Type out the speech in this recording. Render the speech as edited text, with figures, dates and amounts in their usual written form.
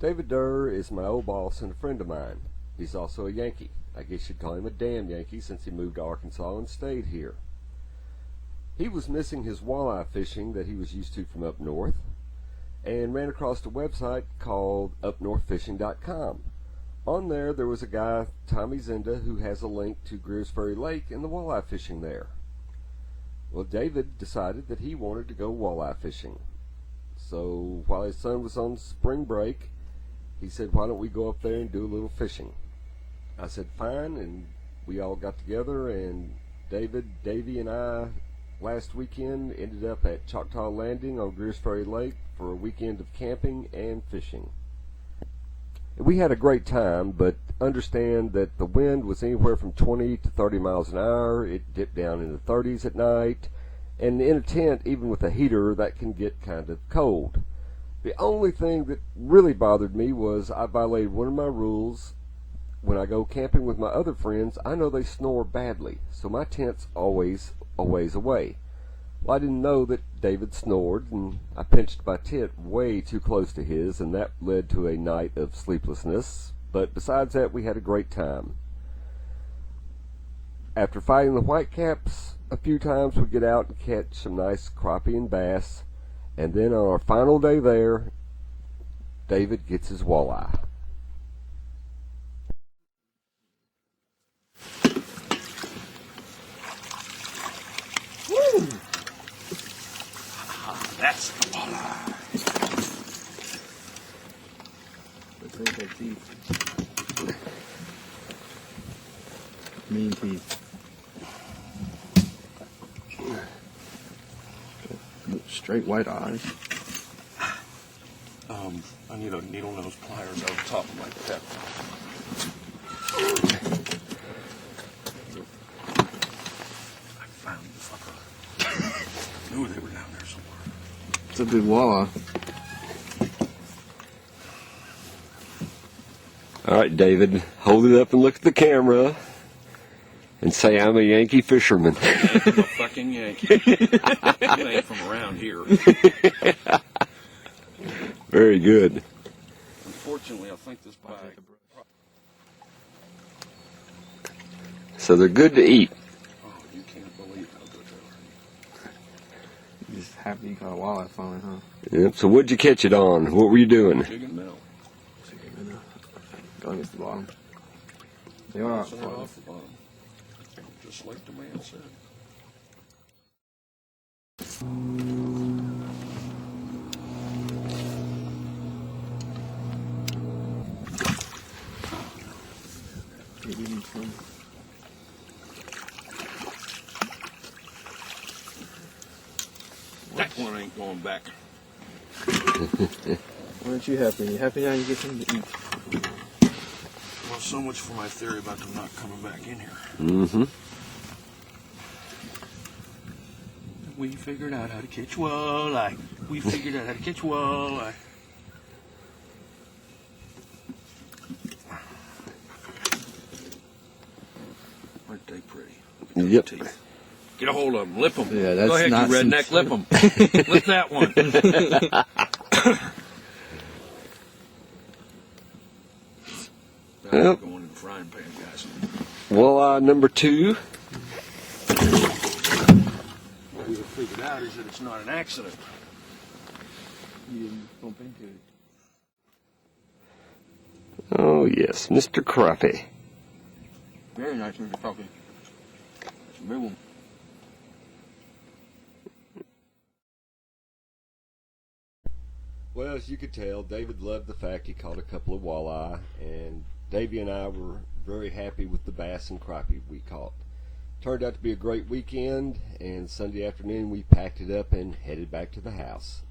David Durr is my old boss and a friend of mine. He's also a Yankee. I guess you'd call him a damn Yankee since he moved to Arkansas and stayed here. He was missing his walleye fishing that he was used to from up north and ran across a website called upnorthfishing.com. On there was a guy, Tommy Zenda, who has a link to Greer's Ferry Lake and the walleye fishing there. Well, David decided that he wanted to go walleye fishing. So while his son was on spring break, he said, why don't we go up there and do a little fishing? I said, fine, and we all got together, and Davey, and I last weekend ended up at Choctaw Landing on Greer's Ferry Lake for a weekend of camping and fishing. We had a great time, but understand that the wind was anywhere from 20 to 30 miles an hour. It dipped down in the 30s at night, and in a tent, even with a heater, that can get kind of cold. The only thing that really bothered me was I violated one of my rules. When I go camping with my other friends, I know they snore badly, so my tent's always a ways away. Well, I didn't know that David snored, and I pinched my tent way too close to his, and that led to a night of sleeplessness. But besides that, we had a great time. After fighting the whitecaps a few times, we get out and catch some nice crappie and bass, and then on our final day there, David gets his walleye. Woo! That's the walleye. Look at that teeth. Mean teeth. Straight white eyes. I need a needle nose pliers over top of my pet. I found the fucker. Knew they were down there somewhere. It's a big walleye. All right, David, hold it up and look at the camera and say I'm a Yankee fisherman. I'm a fucking Yankee. You ain't from around here. Very good. Unfortunately, I think this bag. So they're good to eat. Oh, you can't believe how good they are. You're just happy you caught a walleye finally, huh? Yep. So what'd you catch it on? What were you doing? Chicken minnow. Go against the bottom. They are Bouncing it off the bottom. Just like the man said. That one ain't going back. Aren't you happy? You happy now you get something to eat? Well, so much for my theory about them not coming back in here. Mm-hmm. We figured out how to catch walleye. We figured out how to catch walleye. Aren't they pretty? Yep. Teeth. Get a hold of them. Lip them. Yeah, that's Go ahead, not you redneck. some... Lip them. Lip that one. Yep. Going in the frying pan, guys. Walleye number 2. What we have figured out is that it's not an accident. You didn't bump into it. Oh yes, Mr. Crappie. Very nice, Mr. Coffee. That's a big one. Well, as you could tell, David loved the fact he caught a couple of walleye, and Davey and I were very happy with the bass and crappie we caught. Turned out to be a great weekend, and Sunday afternoon we packed it up and headed back to the house.